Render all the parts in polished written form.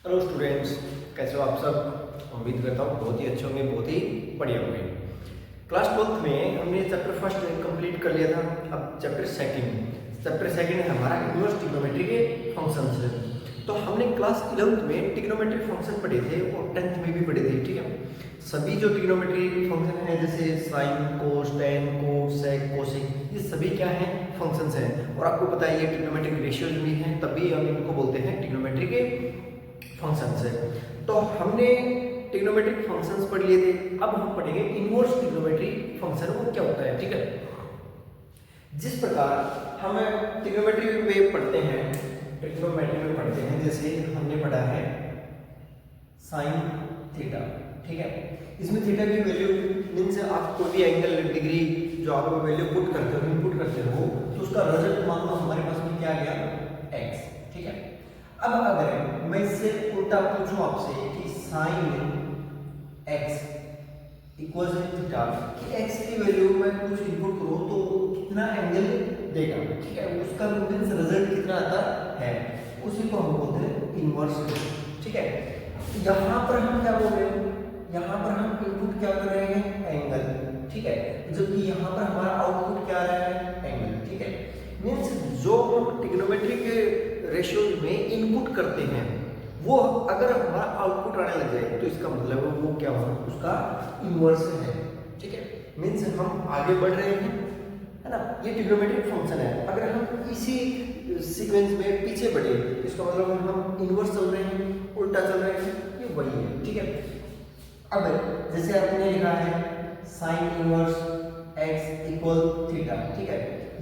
Hello students, कैसे हो आप सब। उम्मीद करता हूँ बहुत ही अच्छे होंगे, बहुत ही बढ़िया होंगे। क्लास 12th में हमने चैप्टर फर्स्ट कंप्लीट कर लिया था। अब चैप्टर सेकंड हमारा इनवर्स ट्रिग्नोमेट्री के फंक्शंस है। तो हमने क्लास 11th में ट्रिग्नोमेट्री फंक्शन पढ़े थे और 10th में भी पढ़े थे, ठीक है। सभी जो ट्रिग्नोमेट्री फंक्शन है जैसे साइन, कोस, टेन, कोट, सेक, कोसेक, ये सभी क्या हैं, फंक्शंस हैं। और आपको पता है ये ट्रिग्नोमेट्रिक रेशियोज भी हैं, तभी हम इनको बोलते हैं ट्रिग्नोमेट्री के फंक्शंस है। तो हमने ट्रिग्नोमेट्रिक फंक्शंस पढ़ लिए थे। अब हम पढ़ेंगे इनवर्स ट्रिग्नोमेट्री फंक्शन, वो क्या होता है, ठीक है। जिस प्रकार हम ट्रिग्नोमेट्री में पढ़ते हैं, जैसे हमने पढ़ा है साइन थीटा, ठीक है। इसमें थीटा की वैल्यू मीन्स आप कोई भी एंगल, डिग्री जो आप वैल्यू पुट करते हो, इनपुट करते हो, तो उसका रिजल्ट मान लो हमारे पास में क्या गया, x, ठीक है। अब अगर मैं इससे उल्टा पूछूं आपसे कि साइन x इक्वल्स थीटा, कि x की वैल्यू में कुछ इनपुट करूं तो कितना एंगल देगा, ठीक है, उसका मींस रिजल्ट कितना आता है, उसी को हम बोलते हैं इनवर्स, ठीक है। यहाँ पर हम क्या बोल रहे हैं, यहाँ पर हम इनपुट क्या कर रहे हैं, एंगल, ठीक है, जबकि यहाँ पर हमारा आउटपुट क्या आ रहा है, एंगल, ठीक है। मींस जो हम ट्रिग्नोमेट्रिक रेशियोज में इनपुट करते हैं वो अगर हमारा आउटपुट आने लग जाए तो इसका मतलब वो क्या होगा, उसका इनवर्स है, ठीक है। मींस हम आगे बढ़ रहे हैं, है ना, ये ट्रिग्नोमेट्रिक फंक्शन है। अगर हम इसी सीक्वेंस में पीछे बढ़े तो इसका मतलब हम इनवर्स चल रहे हैं, उल्टा चल रहे हैं, ये वही है, ठीक है। अब जैसे आपने लिखा है sine inverse x equal theta, ठीक है,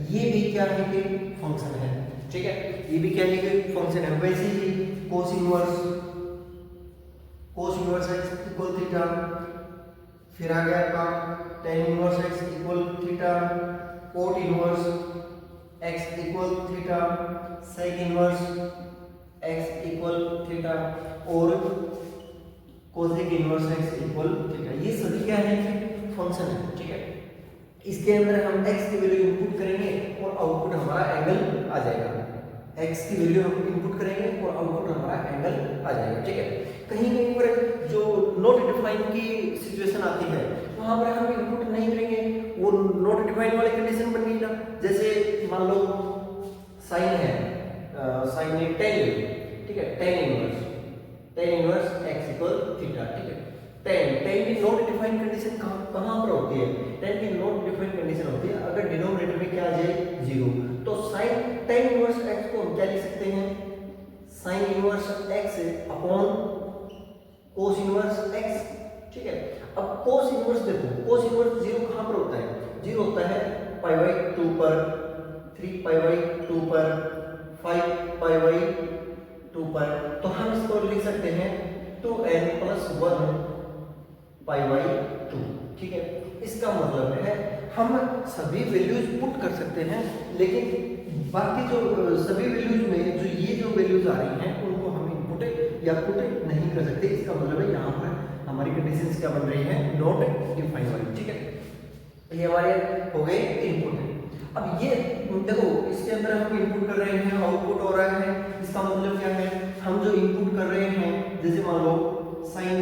ये भी क्या है कि फंक्शन है, ठीक है, ये भी क्या है कि फंक्शन है। वैसे ही cos inverse x equal theta, फिर आ गया आपका tan inverse x equal theta, cot inverse x equal theta, sec inverse x equal theta और cosec inverse x equal theta. ये सभी क्या है, फंक्शन है, ठीक है। इसके अंदर हम x की वैल्यू इनपुट करेंगे और आउटपुट हमारा एंगल आ जाएगा। x की वैल्यू हम इनपुट करेंगे और आउटपुट हमारा एंगल आ जाएगा, ठीक है। कहीं कहीं पर जो नॉट डिफाइन की सिचुएशन आती है वहां पर हम इनपुट नहीं करेंगे, वो नॉट डिफाइन वाली कंडीशन बन गई ना। जैसे मान लो साइन है, साइन है 10, ठीक है, ten inverse x equal theta, ठीक है। टेन की नॉट डिफाइंड कंडीशन कहां पर होती है, टेन की नॉट डिफाइंड कंडीशन होती है अगर डिनोमिनेटर में क्या आ जाए, 0। तो साइन टेन इनवर्स x को हम क्या लिख सकते हैं, साइन इनवर्स x अपॉन कोस इनवर्स x, ठीक है। अब कोस इनवर्स देखो, कोस इनवर्स 0 कहां पर होता है, 0 होता है π/2 पर, 3 π/2 पर, 5 π/2 पर। तो हम इसको लिख सकते हैं 2n + 1 π/2, ठीक है। इसका मतलब है हम सभी वैल्यूज पुट कर सकते हैं, लेकिन बाकी जो सभी वैल्यूज में जो ये जो वैल्यूज आ रही हैं उनको हम इनपुट या पुट नहीं कर सकते। इसका मतलब है यहाँ पर हमारी कंडीशंस क्या बन रही है, नॉट डिफाइन वाली, ठीक है। ये हमारे हो गए इनपुट। अब ये देखो, इसके अंदर हम इनपुट कर रहे हैं, आउटपुट हो रहा है, इसका मतलब क्या है, हम जो इनपुट कर रहे हैं, जैसे मान लो साइन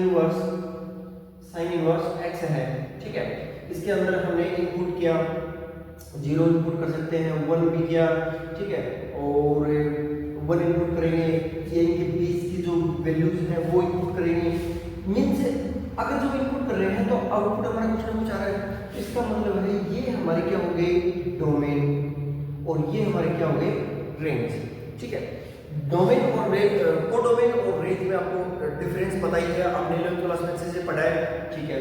इनवर्स x है, ठीक है, इसके अंदर हमने इनपुट किया, 0 इनपुट कर सकते हैं, 1 भी किया, ठीक है, और 1 इनपुट करेंगे, ये इनके बीच की जो वैल्यूज हैं वो इनपुट करेंगे। मींस अगर जो इनपुट कर रहे हैं तो आउटपुट हमारा कुछ ना कुछ आ रहा है, तो इसका मतलब है ये हमारे क्या हो गए, डोमेन, और ये हमारे क्या हो गए, रेंज, ठीक है। डोमेन और रेंज, कोडोमेन और रेंज में आपको डिफरेंस पता ही है, आपने 11th क्लास में अच्छे से पढ़ा है, ठीक है।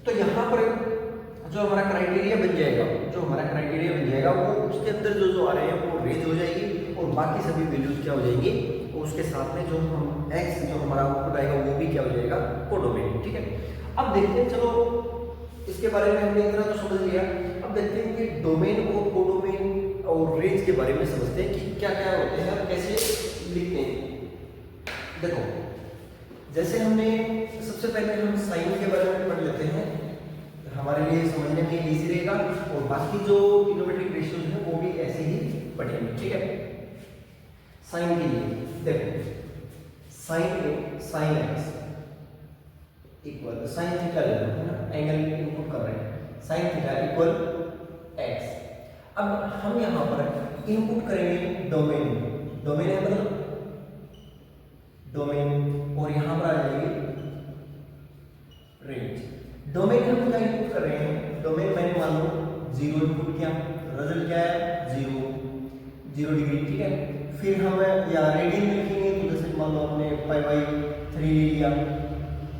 तो यहाँ पर जो हमारा क्राइटेरिया बन जाएगा, वो उसके अंदर जो आ रहे हैं वो रेंज हो जाएगी, और बाकी सभी वैल्यूज क्या हो जाएंगी, और उसके साथ में जो हम x जो हमारा आउटपुट आएगा वो भी क्या हो जाएगा, कोडोमेन, ठीक है। अब देखते हैं, चलो इसके बारे में हमने इतना तो समझ लिया। अब देखते हैं कि डोमेन और कोडोमेन और रेंज के बारे में समझते हैं कि क्या क्या होते हैं और कैसे लिखते हैं। देखो, जैसे हमने सबसे पहले हम साइन के बारे में पढ़ लेते हैं, हमारे लिए समझने में इजी रहेगा, और बाकी जो ट्रिग्नोमेट्रिक रेशियोज हैं वो भी ऐसे ही पढ़ेंगे, ठीक है। साइन के लिए देखो, sine x equal sine theta ले लो, है ना, एंगल इनपुट कर रहे हैं, साइन थीटा इक्वल एक्स। अब हम यहाँ पर इनपुट करेंगे डोमेन, डोमेन है मतलब डोमेन, और यहाँ पर आ जाएगी रेंज। डोमेन हम क्या इनपुट कर रहे हैं, डोमेन मैंने मान लो 0 इनपुट किया, रिजल्ट क्या है 0 डिग्री, ठीक है। फिर हम या रेडियन में लिखेंगे तो जैसे मान लो हमने π/3 ले लिया,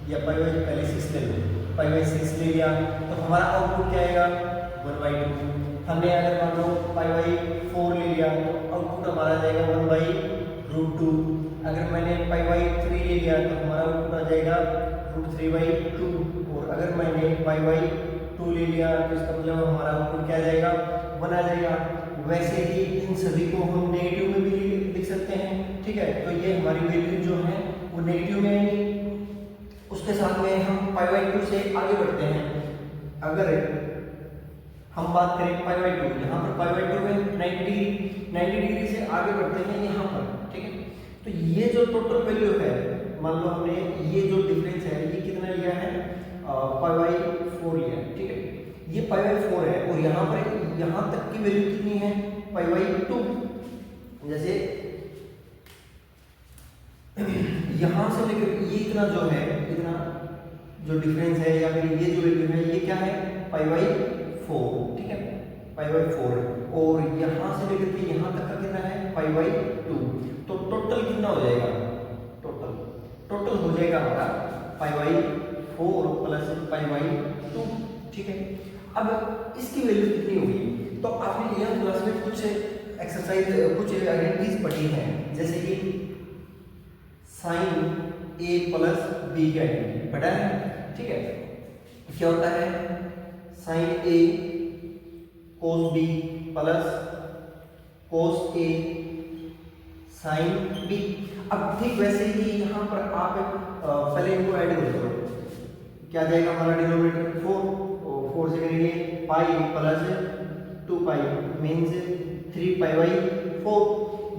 या पहले 6 ले लो, π/6 ले लिया, तो हमारा आउटपुट क्या आएगा 1/2। हमने अगर मान लो π/4 ले लिया तो आउटपुट हमारा आ जाएगा 1/√2। अगर मैंने π/3 ले लिया तो हमारा आउटपुट आ जाएगा √3/2। और अगर मैंने π/2 ले लिया तो इसका मतलब हमारा आउटपुट क्या आ जाएगा 1 आ जाएगा। वैसे ही इन सभी को हम नेगेटिव में भी लिख सकते हैं, ठीक है। तो ये हमारी वैल्यू जो है वो नेगेटिव में आएगी। उसके साथ में हम π/2 से आगे बढ़ते हैं। अगर हम बात करें π/2, यहाँ पर π/2 में 90 डिग्री से आगे बढ़ते हैं यहाँ पर, ठीक है। तो ये जो टोटल वैल्यू है, मान लो हमने ये जो डिफरेंस है ये कितना लिया है π/4 लिया है, ठीक है। ये π/4 है और यहाँ पर यहाँ तक की वैल्यू कितनी है π/2। जैसे यहाँ से लेकर ये इतना जो है, इतना जो डिफरेंस है या फिर ये जो वैल्यू है ये क्या है π/4, ठीक है, π/4। और यहाँ से लेकर के यहाँ तक का कितना है π/2। तो टोटल कितना हो जाएगा, टोटल हो जाएगा हमारा π/4 प्लस π/2, ठीक है। अब इसकी वैल्यू कितनी होगी, तो आपने यह क्लास में कुछ एक्सरसाइज, कुछ आइडेंटिटीज पढ़ी हैं, जैसे कि साइन a प्लस b की आइडेंटिटी पढ़ा है, ठीक है। क्या होता है sine a cos b plus cos a sine b। अब ठीक वैसे ही यहाँ पर आप पहले इनको ऐड कर दो, क्या जाएगा हमारा डिनोमिनेटर 4, और 4 से करेंगे पाई प्लस 2π मीन्स 3π/4।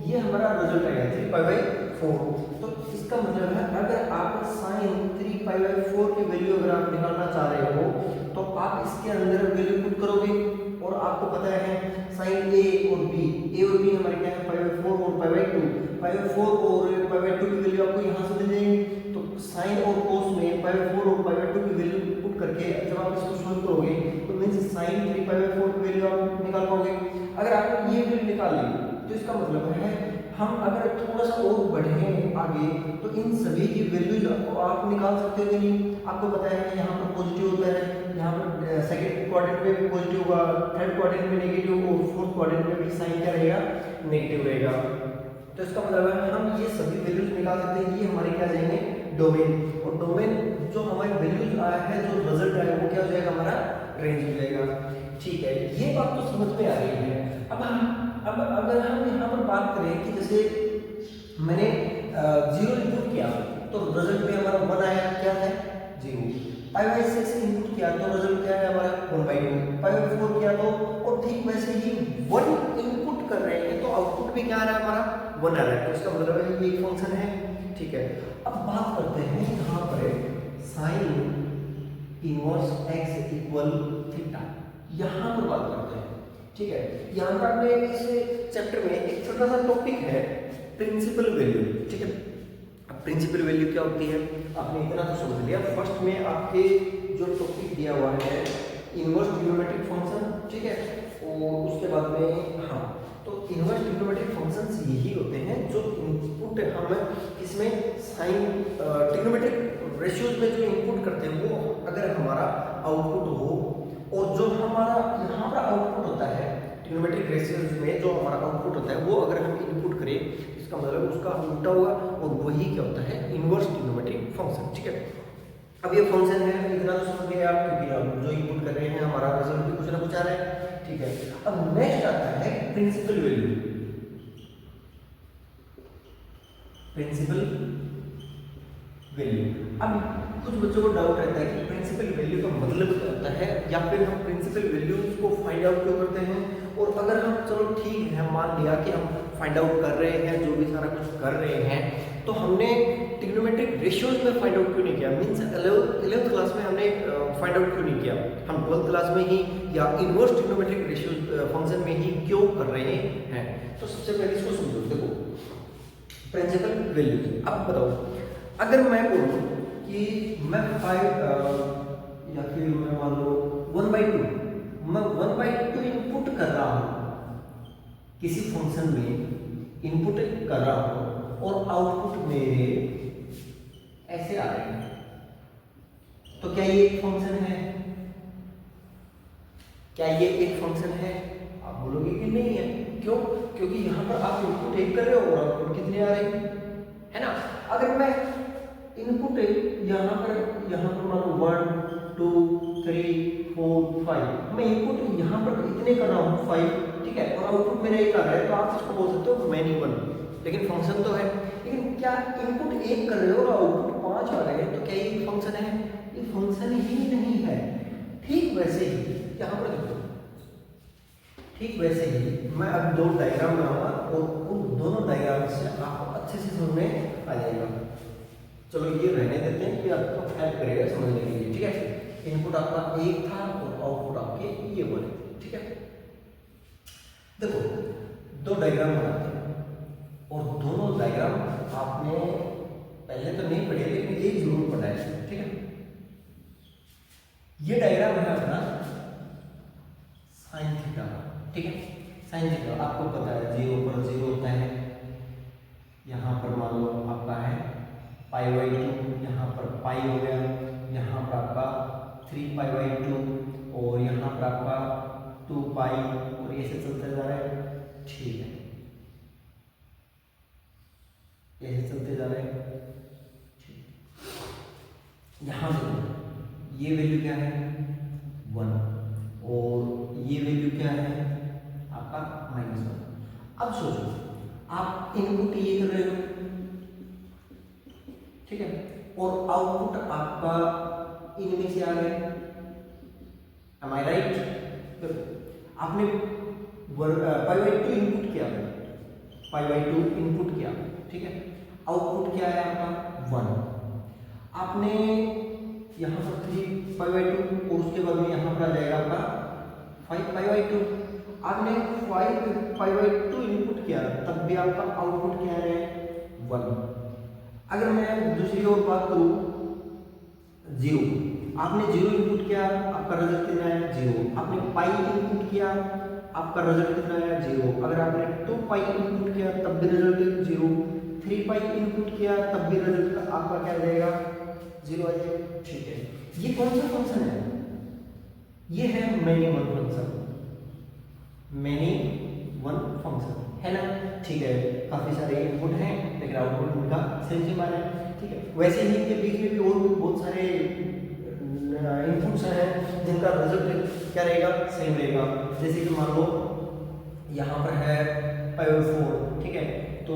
ये हमारा रिजल्ट आएगा 3π/4। तो इसका मतलब है अगर आप साइन 3π/4 की वैल्यू अगर आप निकालना चाह रहे हो तो आप इसके अंदर वैल्यू पुट करोगे, और आपको पता है साइन a और b हमारे क्या है π/4 और π/2। π/4 और π/2 की वैल्यू आपको यहाँ से दे देंगे। तो साइन और कोस में π/4 और π/2 की वैल्यू पुट करके जब आप इसको सॉल्व करोगे तो मीन्स साइन 3π/4 की वैल्यू आप निकाल पाओगे। अगर आपने ये वैल्यू निकाल ली तो इसका मतलब है हम अगर थोड़ा सा और बढ़े आगे तो इन सभी की वैल्यूज आप निकाल सकते हो कि नहीं। आपको पता है यहाँ पर पॉजिटिव होता है, यहाँ पर सेकंड क्वाड्रेंट में भी पॉजिटिव होगा, थर्ड क्वाड्रेंट में नेगेटिव और फोर्थ क्वाड्रेंट में भी साइन क्या रहेगा नेगेटिव रहेगा। तो इसका मतलब है हम ये सभी वैल्यूज निकाल सकते हैं। ये हमारे क्या जाएंगे डोमेन, और डोमेन जो हमारी वैल्यूज आया है, जो रिजल्ट आएगा वो क्या हो जाएगा हमारा रेंज हो जाएगा, ठीक है। ये बात तो समझ में आ रही है। अब अगर हम यहाँ पर बात करें कि जैसे मैंने 0 इनपुट किया तो रिजल्ट में हमारा 1 आया, क्या है 0। π/6 इनपुट किया तो रिजल्ट क्या है हमारा 1/2। π/4 किया तो, और ठीक वैसे ही 1 इनपुट कर रहे हैं तो आउटपुट भी क्या आ रहा है हमारा 1 आ रहा है। तो इसका मतलब है ये एक फंक्शन है, ठीक है। अब बात करते हैं यहाँ पर sine inverse x equal theta, यहाँ पर बात करते हैं, ठीक है। यहाँ पर आपने इस चैप्टर में एक छोटा सा टॉपिक है प्रिंसिपल वैल्यू, ठीक है। अब प्रिंसिपल वैल्यू क्या होती है आपने इतना तो समझ लिया। फर्स्ट में आपके जो टॉपिक दिया हुआ है इनवर्स ट्रिग्नोमेट्रिक फंक्शन, ठीक है। और उसके बाद में हाँ, तो इनवर्स ट्रिग्नोमेट्रिक फंक्शंस यही होते हैं जो इनपुट हम इसमें साइन ट्रिग्नोमेट्रिक रेशियोज में जो इनपुट करते हैं वो अगर हमारा आउटपुट हो, और जो हमारा यहाँ पर आउटपुट होता है ट्रिग्नोमेट्रिक रेशियोज में जो हमारा आउटपुट होता है वो अगर हम इनपुट करें इसका मतलब उसका उल्टा होगा, और वही क्या होता है इनवर्स ट्रिग्नोमेट्रिक फंक्शन, ठीक है। अब ये फंक्शन है इतना तो समझ गए आप, क्योंकि हम जो इनपुट कर रहे हैं हमारा रिजल्ट भी कुछ ना कुछ आ रहा है, ठीक है। अब नेक्स्ट आता है प्रिंसिपल वैल्यू। प्रिंसिपल वैल्यू, अब कुछ बच्चों को डाउट रहता है कि प्रिंसिपल वैल्यू का मतलब क्या होता है, या फिर हम प्रिंसिपल वैल्यूज को फाइंड आउट क्यों करते हैं। और अगर हम चलो ठीक है मान लिया कि हम फाइंड आउट कर रहे हैं, जो भी सारा कुछ कर रहे हैं, तो हमने ट्रिग्नोमेट्रिक रेशियोज में फाइंड आउट क्यों नहीं किया, मींस 11th क्लास में हमने फाइंड आउट क्यों नहीं किया, हम 12th क्लास में ही या इनवर्स ट्रिग्नोमेट्रिक रेशियोज फंक्शन में ही क्यों कर रहे हैं। तो सबसे पहले इसको समझो, देखो प्रिंसिपल वैल्यूज। अब बताओ अगर मैं बोलूं कि मैं 5 या फिर मैं मान लो 1/2, मैं 1/2 इनपुट कर रहा हूं किसी फंक्शन में, इनपुट कर रहा हूं और आउटपुट मेरे ऐसे आ रहे हैं, तो क्या ये एक फंक्शन है, क्या ये एक फंक्शन है? आप बोलोगे कि नहीं है। क्यों? क्योंकि यहां पर आप इनपुट एक कर रहे हो और आउटपुट कितने आ रहे हैं, है ना। अगर मैं इनपुट यहां पर मान लो 1 2 3 4 5, मैं इनपुट यहां पर इतने कर रहा हूं 5, ठीक है, और आउटपुट मेरा एक आ रहा है, तो आप इसको बोल सकते हो मैनी वन, लेकिन फंक्शन तो है। लेकिन क्या इनपुट एक कर रहे हो और आउटपुट 5 आ रहे हैं, तो क्या ये फंक्शन है? ये फंक्शन ही नहीं है। ठीक वैसे ही यहां पर देखो, ठीक वैसे ही मैं अब दो डायग्राम बनाऊंगा और उन दोनों डायग्राम से आपको अच्छे से समझ में आ जाएगा। चलो ये रहने देते हैं कि आपको हेल्प करेगा समझने के लिए, ठीक है। इनपुट आपका एक था और आउटपुट आपके ये बोले, ठीक है। देखो दो डायग्राम बनाते हैं और दोनों डायग्राम आपने पहले तो नहीं पढ़े लेकिन एक जरूर पढ़ा है, ठीक है। ये डायग्राम है अपना साइन थीटा, ठीक है। साइन थीटा आपको पता है 0 पर 0 होता है, यहाँ पर मान लो आपका है π/2, यहाँ पर पाई हो गया, यहाँ पर आपका 3π/2 और यहाँ पर आपका 2π और ऐसे चलते जा रहा है, ठीक है, ऐसे चलते जा रहे हैं। यहाँ से ये वैल्यू क्या है 1 और ये वैल्यू क्या है आपका -1। अब सोचो आप इनपुट ये कर रहे हो, ठीक है, और आउटपुट आपका इनमें से आ रहा है, एम आई राइट। आपने π/2 इनपुट किया, π/2 इनपुट किया, ठीक है, आउटपुट क्या है आपका 1। आपने यहाँ पर 3π/2 और उसके बाद में यहाँ पर आ जाएगा आपका 5π/2। आपने 5π/2 इनपुट किया, तब भी आपका आउटपुट क्या है 1। अगर मैं दूसरी ओर बात करूँ 0, आपने 0 इनपुट किया, आपका रिजल्ट कितना है 0। आपने पाई इनपुट किया, आपका रिजल्ट कितना है 0। अगर आपने 2π इनपुट किया तब भी रिजल्ट 0, 3π इनपुट किया तब भी रिजल्ट आपका क्या आ जाएगा 0 आ जाएगा, ठीक है। ये कौन सा फंक्शन है? ये है many one function, many one function है ना, ठीक है। काफी सारे इनपुट हैं लेकिन आउटपुट उनका सेम सेम आ रहा है, ठीक है। वैसे ही के बीच में भी और भी बहुत सारे इनपुट्स हैं जिनका रिजल्ट क्या रहेगा सेम रहेगा। जैसे कि मान लो यहाँ पर है π/4, ठीक है, तो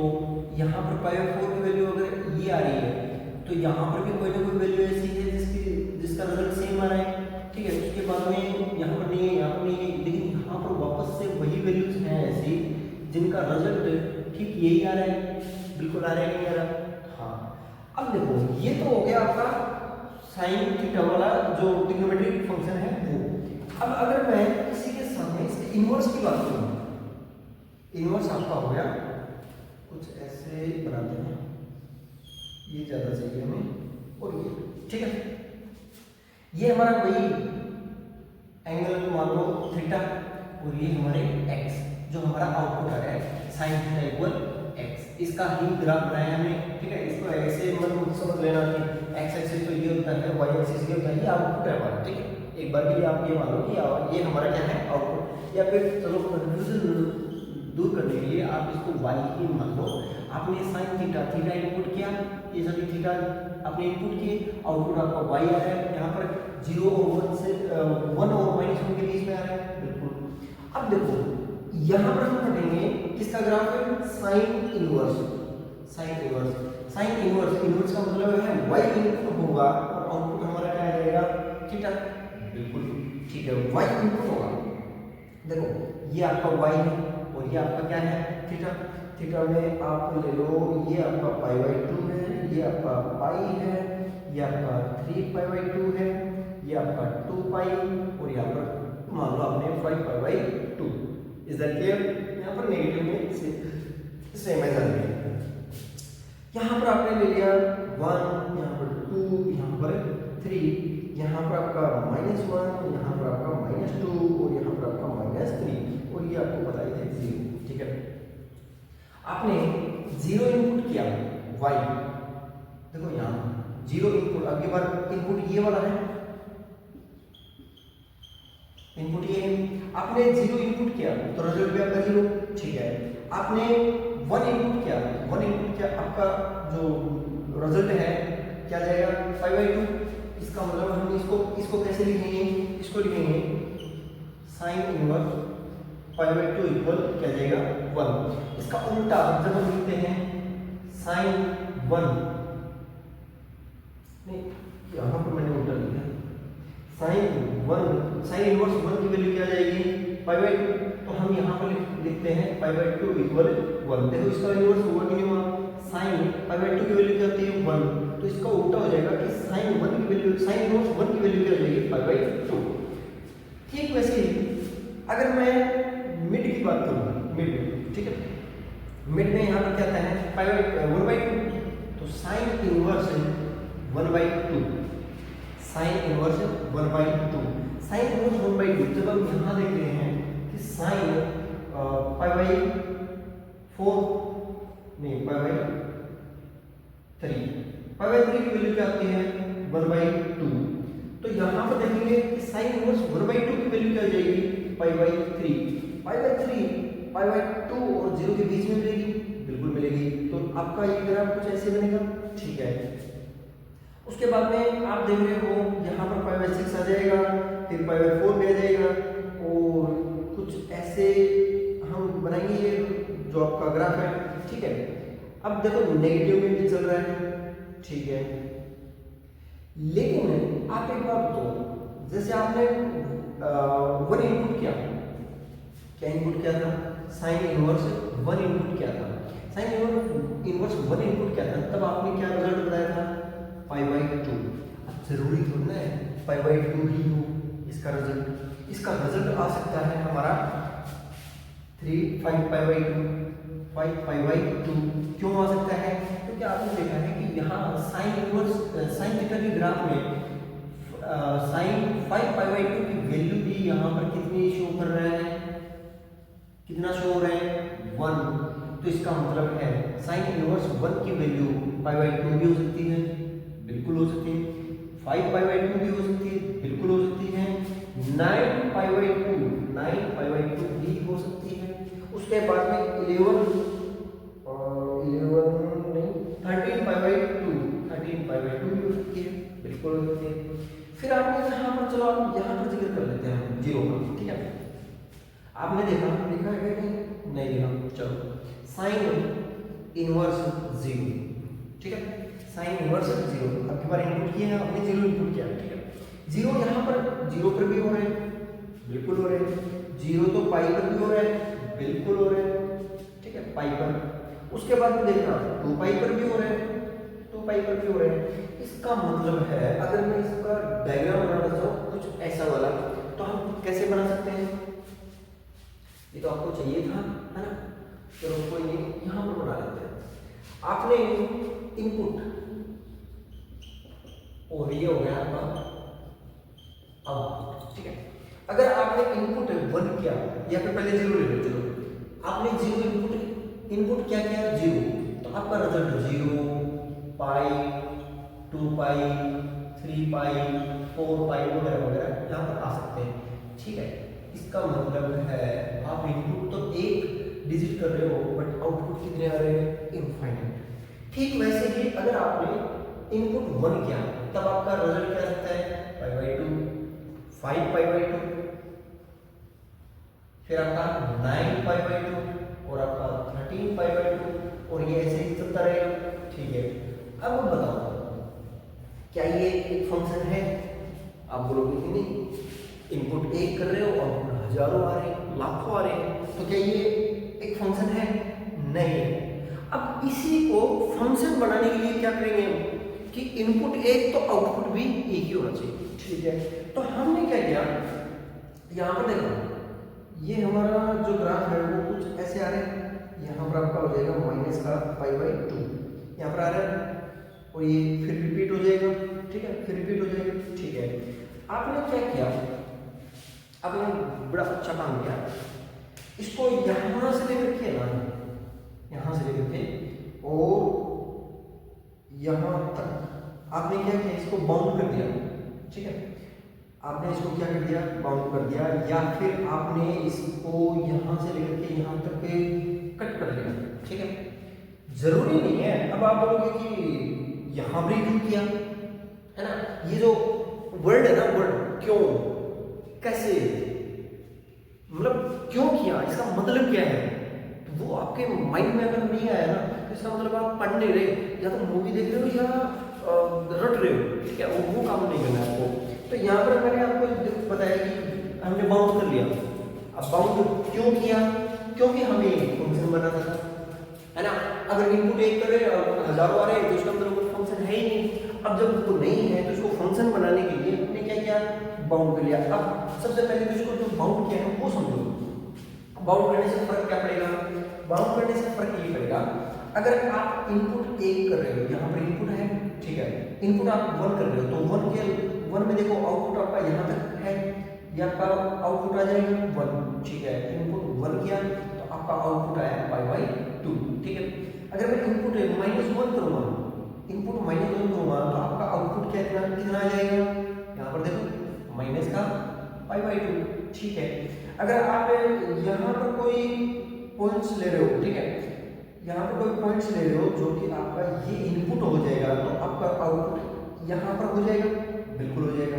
यहाँ पर π/4 की वैल्यू अगर ये आ रही है तो यहाँ पर भी कोई ना कोई वैल्यू ऐसी है जिसका रिजल्ट सेम आ रहा है, ठीक है। उसके बाद में यहाँ पर नहीं है, यहाँ पर नहीं है, लेकिन यहाँ पर वापस से वही वैल्यूज हैं ऐसी जिनका रिजल्ट ठीक यही आ रहा है, बिल्कुल आ रहा है, नहीं आ रहा। हाँ, अब देखो ये तो हो गया आपका साइन थीटा वाला जो ट्रिग्नोमेट्रिक फंक्शन है वो। अब अगर मैं किसी के सामने इसके इनवर्स की बात करूँ, इनवर्स आपका हो गया कुछ ऐसे बनाते हैं, ये ज्यादा चाहिए हमें और ये, ठीक है। ये हमारा वही एंगल मान लो थीटा और ये हमारे x जो हमारा आउटपुट आ रहा है साइन थीटा इक्वल x, इसका ही ग्राफ बनाया हमने, ठीक है। इसको ऐसे मतलब समझ लेना कि x एक्सिस तो ये होता है, y एक्सिस ये होता है, ये आउटपुट है हमारा, ठीक है। एक बार के लिए आप ये मान लो कि ये हमारा क्या है आउटपुट, या फिर चलो कंफ्यूजन दूर करने के लिए आप इसको y ही मान लो। आपने साइन थीटा इनपुट किया, ये सभी थीटा आपने इनपुट किए, आउटपुट आपका y आ रहा है, यहाँ पर 0 और 1 से 1 और -1 के बीच में आ रहा है, बिल्कुल। अब देखो यहाँ पर हम पढ़ेंगे किसका ग्राफ है sine inverse, sine inverse. Sine inverse का मतलब है y इनपुट होगा और आउटपुट हमारा क्या आ जाएगा थीटा, बिल्कुल ठीक है, y इनपुट होगा। देखो ये आपका y है और ये आपका क्या है थीटा। थीटा में आप ले लो, ये आपका π/2 है, ये आपका पाई है, ये आपका 3π/2 है, ये आपका 2π, और यहाँ पर मान लो आपने 5π/2। Is that clear? यहाँ पर नेगेटिव में सेम है जाएगा। यहाँ पर आपने ले लिया 1, यहाँ पर 2, यहाँ पर 3, यहाँ पर आपका -1, यहाँ पर आपका -2, और यहाँ पर आपका -3, और ये आपको पता ही है 0। ठीक है, आपने 0 इनपुट किया y, देखो यहाँ 0 इनपुट। अगली बार इनपुट ये वाला है, इनपुट ये है, आपने 0 इनपुट किया तो रिजल्ट भी आपका 0। ठीक है, आपने 1 इनपुट किया, 1 इनपुट किया, आपका जो रिजल्ट है क्या जाएगा? π/2। इसका मतलब हम इसको कैसे लिखेंगे? इसको लिखेंगे sin इनवर्स π/2 इक्वल क्या जाएगा? 1। इसका उल्टा जब हम लिखते हैं sin 1, नहीं यहाँ पर मैंने उल्टा लिखा, sin इनवर्स 1 की वैल्यू क्या जाएगी? π/2। तो हम यहाँ पर लिखते हैं π/2 इक्वल 1। देखो इसका इनवर्स हुआ कि नहीं हुआ? sin π/2 की वैल्यू क्या होती है? 1। तो इसका उल्टा हो जाएगा कि sin 1 की वैल्यू, sin इनवर्स 1 की वैल्यू क्या हो जाएगी? π/2। ठीक वैसे ही अगर मैं मिड की बात करूँ, मिड, ठीक है, मिड में यहाँ पर क्या आता है? 1/2। तो sin inverse 1/2, sin inverse 1/2, sin inverse 1/2। जब हम यहाँ देख रहे हैं कि sin π/4 नहीं π/3 की वैल्यू क्या आती है? 1/2। तो यहाँ पर देखेंगे कि sin इनवर्स 1/2 की वैल्यू क्या हो जाएगी? π/3। π/2 और 0 के बीच में मिलेगी, बिल्कुल मिलेगी। तो आपका ये ग्राफ कुछ ऐसे बनेगा। ठीक है, उसके बाद में आप देख रहे हो यहाँ पर π/6 आ जाएगा, फिर π/4 भी आ जाएगा, और कुछ ऐसे हम बनाएंगे ये जो आपका ग्राफ है। ठीक है, अब देखो नेगेटिव में भी चल रहा है। ठीक है, लेकिन आप एक बात बताओ, जैसे आपने 1 इनपुट किया, क्या इनपुट किया था? sin इनवर्स 1 इनपुट किया था, sin इनवर्स 1 इनपुट किया था, तब आपने क्या रिजल्ट बताया था? π/2। अब जरूरी थोड़ी ना है π/2 ही हो इसका रिजल्ट। इसका रिजल्ट आ सकता है हमारा 5π/2। क्यों आ सकता है? क्योंकि आपने देखा है कि यहाँ sin इनवर्स sin थीटा के ग्राफ में sin 5π/2 की वैल्यू भी यहाँ पर कितनी शो कर रहा है? कितना शो हो रहा है? 1। तो इसका मतलब है sin इनवर्स 1 की वैल्यू π/2 भी हो सकती है, बिल्कुल हो सकती है। 5π/2 भी हो सकती है, बिल्कुल हो सकती है। 9π/2 भी हो सकती है। उसके बाद में 13π/2 भी हो सकती है, बिल्कुल हो सकती है। फिर आपने यहाँ पर, चलो आप यहाँ पर जिक्र कर लेते हैं 0 का। ठीक है, आपने देखा है कि नहीं देखा? चलो sin इनवर्स 0। ठीक है, sin इनवर्स 0 अब की बार इनपुट किया है आपने, 0 इनपुट किया। ठीक है, 0 यहाँ पर 0 पर भी हो रहे हैं, बिल्कुल हो रहे हैं। 0 तो पाई पर भी हो रहा है, बिल्कुल हो रहे हैं। ठीक है, पाई पर। उसके बाद में देखना 2π पर भी हो रहे हैं, 2π पर भी हो रहे हैं। इसका मतलब है अगर मैं इसका डायग्राम बनाना चाहूँ कुछ ऐसा वाला, तो हम कैसे बना सकते हैं? ये तो आपको चाहिए था, है ना? चलो कोई नहीं, यहाँ पर बना लेते हैं। आपने इनपुट, और ये हो गया आपका आउटपुट। ठीक है, अगर आपने इनपुट 1 किया, या फिर पहले 0 ले लो, चलो आपने 0 इनपुट क्या किया? 0। तो आपका रिजल्ट 0, पाई, 2π, 3π, 4π वगैरह वगैरह यहाँ पर आ सकते हैं। ठीक है, इसका मतलब है आप इनपुट तो एक डिजिट कर रहे हो, बट आउटपुट कितने आ रहे हैं? इनफाइनाइट। ठीक वैसे ही अगर आपने इनपुट 1 किया, तब आपका रिजल्ट क्या सकता है? π/2, 5π/2, फिर आपका 9π/2 और आपका 13π/2, और ये ऐसे ही चलता रहेगा। ठीक है, अब बताओ क्या ये एक फंक्शन है? आप बोलोगे कि नहीं, इनपुट 1 कर रहे हो और हजारों आ रहे हैं, लाखों आ रहे हैं, तो क्या ये एक फंक्शन है? नहीं है। अब इसी को फंक्शन बनाने के लिए क्या करेंगे कि इनपुट एक तो आउटपुट भी एक ही होना चाहिए, ठीक है। तो हमने क्या किया, यहाँ पर देखो ये हमारा जो ग्राफ है वो कुछ ऐसे आ रहा है, यहाँ पर आपका हो जाएगा माइनस का π/2 यहाँ पर आ रहा है, और ये फिर रिपीट हो जाएगा, ठीक है, फिर रिपीट हो जाएगा, ठीक है। आपने क्या किया, आपने बड़ा अच्छा काम किया, इसको यहाँ से लेकर के ना, यहाँ से लेकर के और यहाँ तक आपने क्या किया, इसको बाउंड कर दिया, ठीक है। आपने इसको क्या कर दिया, बाउंड कर दिया, या फिर आपने इसको यहाँ से लेकर के यहाँ तक कट कर दिया, ठीक है। जरूरी नहीं है, अब आप बोलोगे कि यहाँ पर ही किया है ना, ये जो वर्ड है ना, वर्ड क्यों, कैसे, मतलब क्यों किया, इसका मतलब क्या है, तो वो आपके माइंड में अगर नहीं आया ना, तो इसका मतलब आप पढ़ नहीं रहे, या तो मूवी देख रहे हो या रट रहे हो, ठीक है, वो काम नहीं करना है आपको। तो यहाँ पर मैंने आपको बताया कि हमने बाउंड कर लिया। अब बाउंड क्यों किया, क्योंकि हमें फंक्शन बनाना था, है ना। अगर इनपुट एक करे और हजारों आ रहे हैं तो इसका मतलब कोई फंक्शन है ही नहीं। अब जब वो नहीं है तो इसको फंक्शन बनाने के लिए हमने क्या किया, बाउंड कर लिया। अब सबसे पहले तो इसको जो बाउंड किया है वो समझो। बाउंड करने से फर्क क्या पड़ेगा, बाउंड करने से फर्क ये पड़ेगा, अगर आप इनपुट एक कर रहे हो, यहाँ पर इनपुट है, ठीक है, इनपुट आप 1 कर रहे हो, तो 1 के 1 में देखो आउटपुट आपका यहाँ तक है, या आपका आउटपुट आ जाएगा 1, ठीक है। इनपुट 1 किया तो आपका आउटपुट आया π/2, ठीक है। अगर मैं इनपुट -1 करूँगा, इनपुट -1 करूँगा तो आपका आउटपुट क्या कितना आ जाएगा, यहाँ पर देखो माइनस का π/2, ठीक है। अगर आप यहाँ पर कोई पॉइंट्स ले रहे हो, ठीक है, यहाँ पर कोई पॉइंट्स ले रहे हो जो कि आपका ये इनपुट हो जाएगा, तो आपका आउटपुट यहाँ पर हो जाएगा, बिल्कुल हो जाएगा।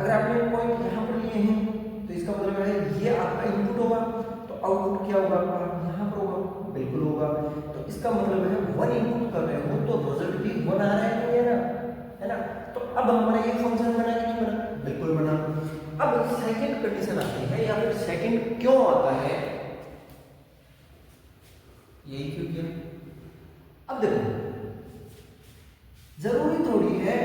अगर आपने पॉइंट यहाँ पर लिए हैं तो इसका मतलब है ये आपका इनपुट होगा, तो आउटपुट क्या होगा आपका यहाँ पर होगा, बिल्कुल होगा। तो इसका मतलब है 1 इनपुट कर रहे हो तो रिजल्ट भी 1 आ रहा है, है ना। तो अब हमारा ये फंक्शन बना कि नहीं बना, बिल्कुल बना। अब सेकंड कंडीशन आती है, या फिर सेकंड क्यों आता है, यही क्यों किया। अब देखो जरूरी थोड़ी है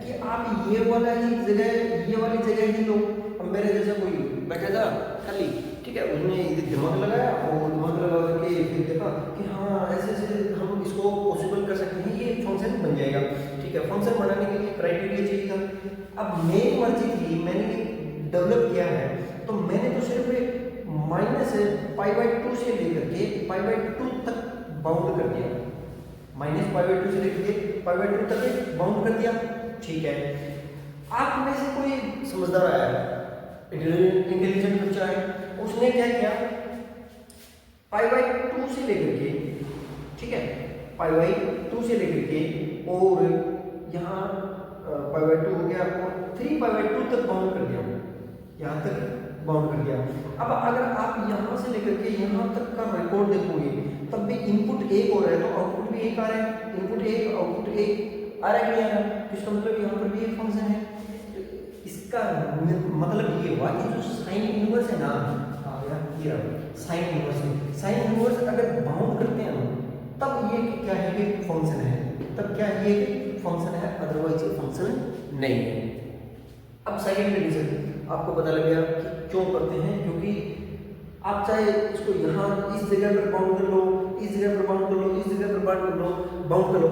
कि आप ये वाला ही जगह, ये वाली जगह ही लो। अब मेरे जैसा कोई बैठा था खाली, ठीक है, उसने दिमाग लगाया और दिमाग लगा के फिर देखा कि हाँ ऐसे ऐसे हम इसको पॉसिबल कर सकते हैं, ये फंक्शन बन जाएगा, ठीक है। फंक्शन बनाने के लिए क्राइटेरिया चाहिए था। अब मेरी मर्जी थी, मैंने डेवलप किया है, तो मैंने तो सिर्फ -π/2 से लेकर के π/2 तक बाउंड कर दिया, -π/2 से लेकर के π/2 तक बाउंड कर दिया, ठीक है। आप में से कोई समझदार आया, इंटेलिजेंट बच्चा है, उसने क्या किया, π/2 से लेकर के, ठीक है, π/2 से लेकर के और यहाँ π/2 हो गया और 3π/2 तक बाउंड कर दिया, यहाँ तक बाउंड कर दिया। अब अगर आप यहाँ से लेकर के यहाँ तक का रिकॉर्ड देखोगे तब भी इनपुट एक हो रहा है, तो आउटपुट भी एक आ रहा है, इनपुट एक आउटपुट एक आ रहा है कि नहीं आ रहा है, इसका मतलब यहाँ पर भी एक फंक्शन है। तो इसका मतलब ये हुआ कि जो साइन इनवर्स है ना, ये साइन इनवर्स है, साइन इनवर्स अगर बाउंड करते हैं तब ये क्या है कि फंक्शन है, तब क्या ये फंक्शन है, अदरवाइज ये फंक्शन नहीं है। अब सेकंड कंडीशन आपको पता लग गया कि क्यों करते हैं, क्योंकि आप चाहे इसको यहाँ इस जगह पर बाउंड कर लो, इस जगह पर बाउंड कर लो, इस जगह पर बाउंड कर लो,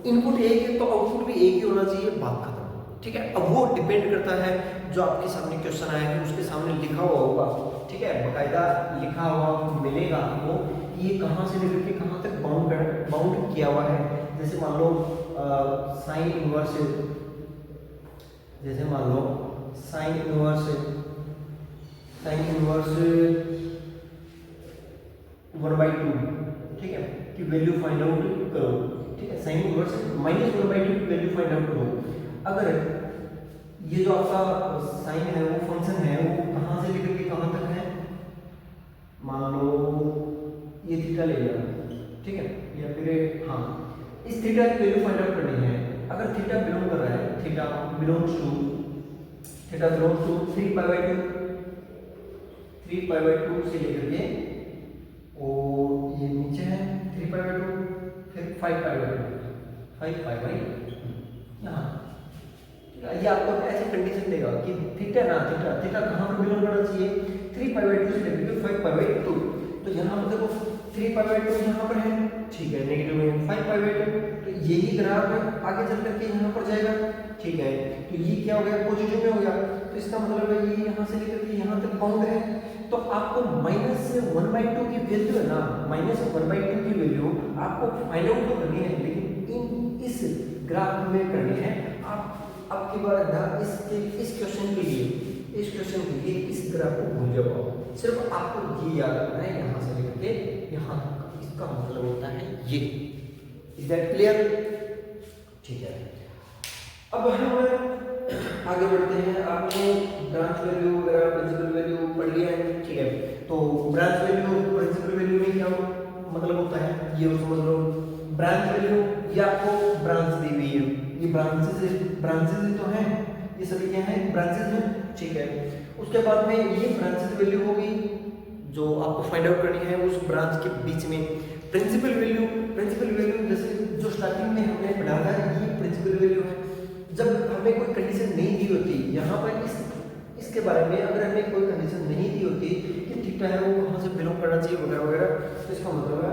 इनपुट एक है तो आउटपुट भी एक ही होना चाहिए, बात खत्म, ठीक है। अब वो डिपेंड करता है जो आपके सामने क्वेश्चन आया है उसके सामने लिखा हुआ होगा, ठीक है, बाकायदा लिखा हुआ मिलेगा आपको कि ये कहाँ से लेकर के कहाँ तक बाउंड किया हुआ है। जैसे मान लो साइन इनवर्स, जैसे मान लो साइन इनवर्स 1/2, ठीक है, कि वैल्यू फाइंड आउट करो, ठीक है। साइन इनवर्स -1/2 की वैल्यू फाइंड आउट करो। अगर ये जो आपका साइन है वो फंक्शन है, वो कहाँ से लेकर के कहाँ तक है, मान लो ये थीटा ले लिया, ठीक है, या फिर हाँ इस थीटा की वैल्यू फाइंड आउट करनी है। अगर थीटा बिलोंग कर रहा है, थीटा बिलोंग्स टू 3π/2 से लेकर के और ये नीचे है 3 पाई बाई 2, फिर 5 पाई बाई 2 यहाँ। ये आपको ऐसे कंडीशन देगा कि थीटा कहाँ पर बिलोंग करना चाहिए, 3 पाई बाई 2 से लेकर 5 पाई बाई 2। तो यहाँ पर देखो 3 पाई बाई 2 यहाँ पर है, ठीक है, नेगेटिव में 5 पाई बाई 2, तो यही ग्राफ है आगे चल करके यहाँ पर जाएगा, ठीक है। तो ये क्या हो गया, पॉजिटिव में हो गया, तो इसका मतलब है ये यहाँ से लेकर के यहाँ तक बाउंड है। तो आपको -1/2 की वैल्यू है ना, -1/2 की वैल्यू आपको फाइंड आउट तो करनी है, लेकिन इस ग्राफ में करनी है। आपकी बार ना इस क्वेश्चन के लिए इस ग्राफ को भूल जाओ, सिर्फ आपको ये याद रखना है यहाँ से लेकर के यहाँ तक, इसका मतलब होता है ये। Is that clear? ठीक है, अब हम आगे बढ़ते हैं। आपने ब्रांच वैल्यू वगैरह प्रिंसिपल वैल्यू पढ़ लिया है, ठीक है। तो ब्रांच वैल्यू प्रिंसिपल वैल्यू में क्या मतलब होता है ये समझ लो। ब्रांच वैल्यू ये आपको ब्रांच दी हुई है, ये ब्रांचेस तो हैं, ये सभी क्या हैं, ब्रांचेस हैं, ठीक है। उसके बाद में ये ब्रांचेस वैल्यू होगी जो आपको फाइंड आउट करनी है उस ब्रांच के बीच में। प्रिंसिपल वैल्यू जैसे जो स्टार्टिंग में हमने पढ़ा था, ये प्रिंसिपल वैल्यू है। जब हमें कोई कंडीशन नहीं दी होती यहाँ पर इसके बारे में, अगर हमें कोई कंडीशन नहीं दी होती कि थीटा है वो कहाँ से बिलोंग करना चाहिए वगैरह वगैरह, तो इसका मतलब है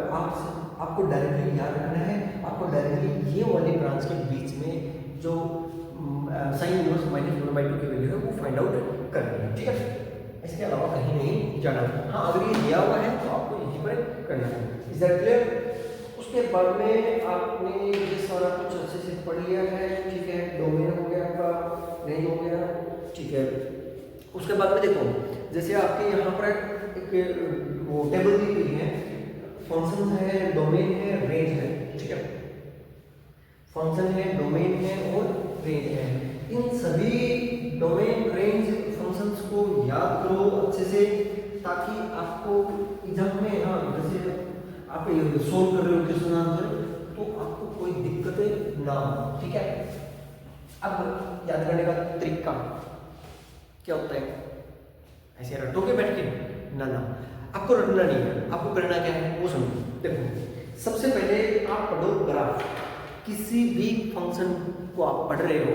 आपको डायरेक्टली याद रखना है, आपको डायरेक्टली ये वाली ब्रांच के बीच में जो साइन इनवर्स -1/2 की वैल्यू है वो फाइंड आउट करनी है, ठीक है। इसके अलावा कहीं नहीं जाना है। हाँ, अगर ये दिया हुआ है तो आपको यहीं पर करना है। Is that clear? उसके बाद में आपने ये सारा कुछ अच्छे से पढ़ लिया है, ठीक है। डोमेन हो गया आपका, रेंज हो गया, ठीक है। उसके बाद में देखो, जैसे आपके यहाँ पर एक वो टेबल दी हुई है, फंक्शन है, डोमेन है, रेंज है, ठीक है। फंक्शन है, डोमेन है और रेंज है। इन सभी डोमेन, रेंज, फंक्शंस को याद करो अच्छे से, ताकि आपको एग्जाम में ना जैसे आप सोल्व कर रहे हो क्वेश्चन आंसर, तो आपको कोई दिक्कतें ना हो, ठीक है। अब याद करने का तरीका क्या होता है, ऐसे रटो के बैठ के ना, आपको रटना नहीं है, आपको करना क्या है वो समझो। देखो, सबसे पहले आप पढ़ो ग्राफ। किसी भी फंक्शन को आप पढ़ रहे हो,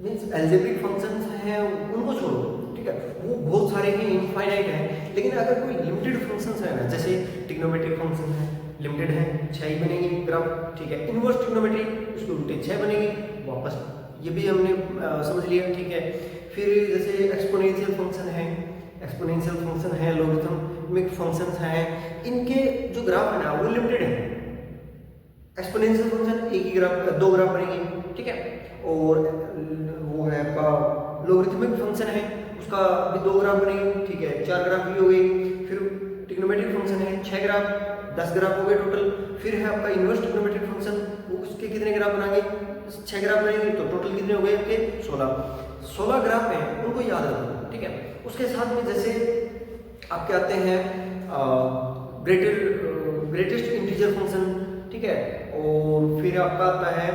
मीन्स एल्जेब्रिक फंक्शंस हैं उनको छोड़ो, ठीक है, वो बहुत सारे हैं, इनफाइनाइट हैं। लेकिन अगर कोई लिमिटेड फंक्शंस है ना, जैसे ट्रिग्नोमेट्रिक फंक्शन है, लिमिटेड है, 6 ही बनेगी ग्राफ, ठीक है। इनवर्स ट्रिग्नोमेट्री, उसके उल्टे 6 बनेगी वापस, ये भी हमने समझ लिया, ठीक है। फिर जैसे एक्सपोनेंशियल फंक्शन है, लॉगरिथमिक फंक्शंस हैं, इनके जो ग्राफ है ना वो लिमिटेड है। एक्सपोनेंशियल फंक्शन एक ही ग्राफ, 2 ग्राफ बनेगी, ठीक है। और वो है आपका लॉगरिथमिक फंक्शन है, उसका भी 2 ग्राफ बनेगी, ठीक है, 4 ग्राफ भी हो गई। फिर ट्रिग्नोमेट्रिक फंक्शन है, 6 ग्राफ, 10 ग्राफ हो गए टोटल। फिर है आपका इनवर्स ट्रिग्नोमेट्रिक फंक्शन, वो उसके कितने ग्राफ बनाएंगे, 6 ग्राफ बनेंगे, तो टोटल कितने हो गए आपके 16 ग्राफ हैं, उनको याद रखो, ठीक है। उसके साथ में जैसे आपके आते हैं ग्रेटेस्ट इंटीजर फंक्शन, ठीक है। और फिर आपका आता है,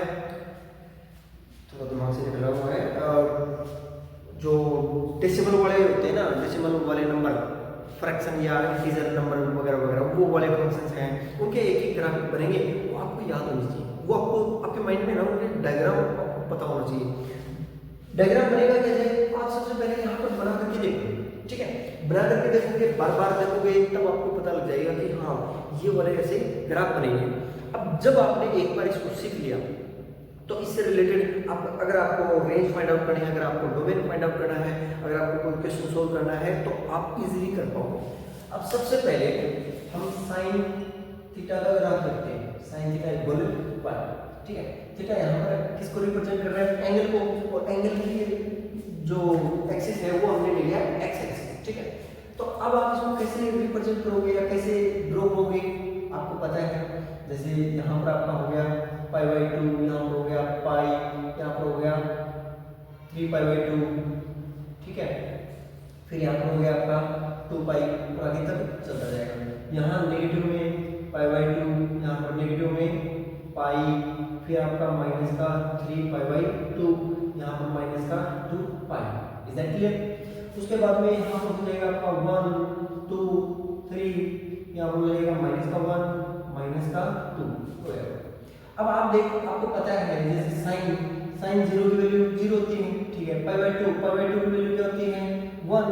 थोड़ा दिमाग से निकला हुआ है, जो डेसिमल वाले होते हैं ना, डेसिमल वाले नंबर, फ्रैक्शन या इंटीजर नंबर वगैरह वगैरह, वो वाले फंक्शंस हैं, उनके एक एक ग्राफ बनेंगे, वो आपको याद होनी चाहिए। वो आपको आपके माइंड में ना उनके डायग्राम आपको पता होना चाहिए। डायग्राम बनेगा कैसे, आप सबसे पहले यहाँ पर बना करके देखो, ठीक है। बना करके देखोगे, बार बार देखोगे, तब आपको पता लग जाएगा कि हाँ ये वाले ऐसे ग्राफ बनेंगे। अब जब आपने एक बार इसको सीख लिया, तो इससे रिलेटेड आप अगर आपको रेंज फाइंड आउट करनी है, अगर आपको डोमेन फाइंड आउट करना है, अगर आपको कोई क्वेश्चन सोल्व करना है, तो आप इजीली कर पाओगे। अब सबसे पहले हम साइन थीटा का ग्राफ रखते हैं, साइन थीटा इक्वल पाई, ठीक है। थीटा यहाँ पर किसको रिप्रेजेंट कर रहा है, एंगल को, और एंगल की जो एक्सिस है वो हमने ले लिया एक्स एक्सिस, ठीक है। तो अब आप इसको कैसे रिप्रेजेंट करोगे या कैसे ड्रॉ करोगे, आपको पता है। जैसे यहाँ पर आपका हो गया π/2, यहाँ पर हो गया पाई, यहाँ पर हो गया 3π/2, ठीक है। फिर यहाँ पर हो गया आपका 2π, और आगे तक चलता जाएगा। यहाँ नेगेटिव में π/2, यहाँ पर नेगेटिव में पाई, फिर आपका माइनस का 3π/2, यहाँ पर माइनस का 2π। Is that clear? उसके बाद में यहाँ पर हो जाएगा आपका 1 2 3 यहाँ पर हो जाएगा माइनस का 1 माइनस का 2 हो जाएगा। अब आप देखो, आपको पता है जैसे साइन 0 की वैल्यू 0 होती है, ठीक है। पाई बाय 2 की वैल्यू क्या होती है 1,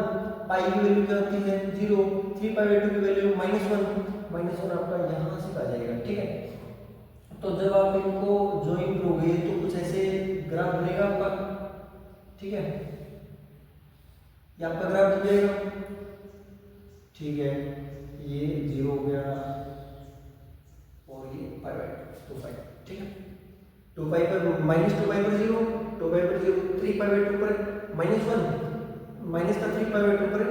पाई की वैल्यू क्या होती है 0, 3 पाई बाय 2 की वैल्यू -1 आपका यहाँ से आ जाएगा, ठीक है। तो जब आप इनको ज्वाइन करोगे तो कुछ ऐसे ग्राफ बनेगा आपका, ठीक है। ये आपका ग्राफ बन जाएगा, ठीक है। ये 0 हो गया और ये पाई बाय 2 पाई, ठीक है। 2 पाई पर -2 पाई पर 0, 2 पाई पर 0, 3 पाई बाय 2 पर -1 माइनस का 3 पाई बाय 2 पर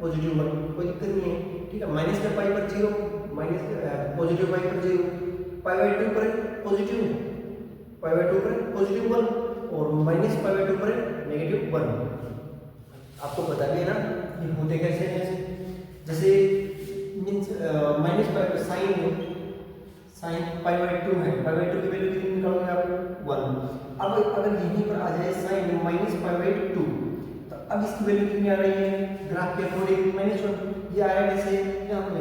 पॉजिटिव 1, कोई दिक्कत नहीं है, ठीक है। माइनस का पाई पर 0, माइनस का पॉजिटिव पाई पर 0, पाई बाय 2 पर पॉजिटिव, पाई बाय 2 पर पॉजिटिव 1 और माइनस पाई बाय 2 पर नेगेटिव 1। आपको पता भी है ना ये होते कैसे हैं, जैसे मींस माइनस पाई पर साइन पाई बाय 2 है, पाई बाय 2 की वैल्यू कितनी निकालोगे आप 1। अब अगर यहीं पर आ जाए साइन माइनस पाई बाय 2, तो अब इसकी वैल्यू कितनी आ रही है ग्राफ के अकॉर्डिंग -1। ये आया कैसे, यहाँ पर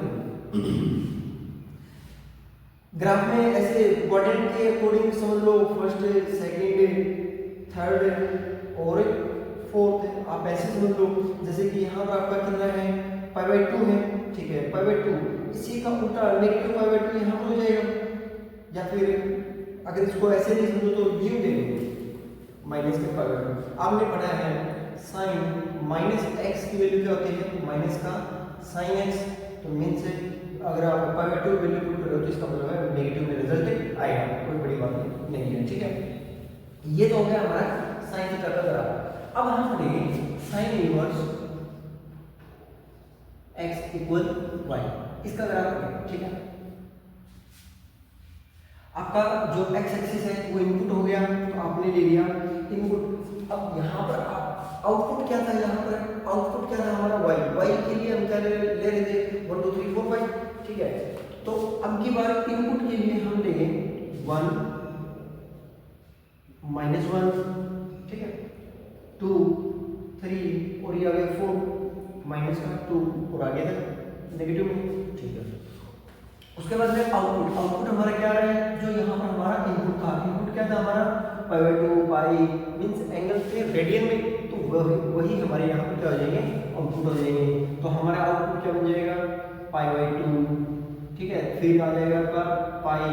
ग्राफ में ऐसे क्वाड्रेंट के अकॉर्डिंग समझ लो, फर्स्ट सेकंड थर्ड और फोर्थ, आप ऐसे समझ लो। जैसे कि यहाँ पर आपका कितना है पाई बाय 2 है, ठीक है। पाई बाय 2 इसी का उल्टा नेगेटिव पाई बाय 2 यहाँ पर हो जाएगा, या फिर अगर इसको ऐसे नहीं समझो तो यूं दे दो माइनस के पाई बाय 2। आपने पढ़ा है साइन माइनस एक्स की वैल्यू क्या होती है माइनस का साइन एक्स, तो मीन्स अगर आप पाई बाय 2 वैल्यू पुट करो तो इसका मतलब है नेगेटिव में रिजल्ट आएगा, कोई बड़ी बात नहीं है, ठीक है। ये तो हो गया हमारा साइन थीटा का ग्राफ। अब हम पढ़ेंगे sine inverse x equal y, इसका ग्राफ है, ठीक है। आपका जो x एक्सिस है वो इनपुट हो गया, तो आपने ले लिया इनपुट। अब यहाँ पर आउटपुट क्या था, यहाँ पर आउटपुट क्या था हमारा y के लिए हम क्या ले रहे थे 1 2 3 4 5, ठीक है। तो अब की बार इनपुट के लिए हम लेंगे 1 -1, ठीक है, 2 3 और ये आ गया 4 माइनस का 2 और आगे तक नेगेटिव में, ठीक है। उसके बाद में आउटपुट हमारा क्या आ रहा है, जो यहाँ पर हमारा इनपुट था, इनपुट क्या था हमारा pi by 2 pi means angle थे रेडियन में, तो वही हमारे यहाँ पर क्या हो जाएंगे आउटपुट हो जाएंगे। तो हमारा आउटपुट क्या बन जाएगा पाई बाय 2, ठीक है। फिर आ जाएगा आपका पाई,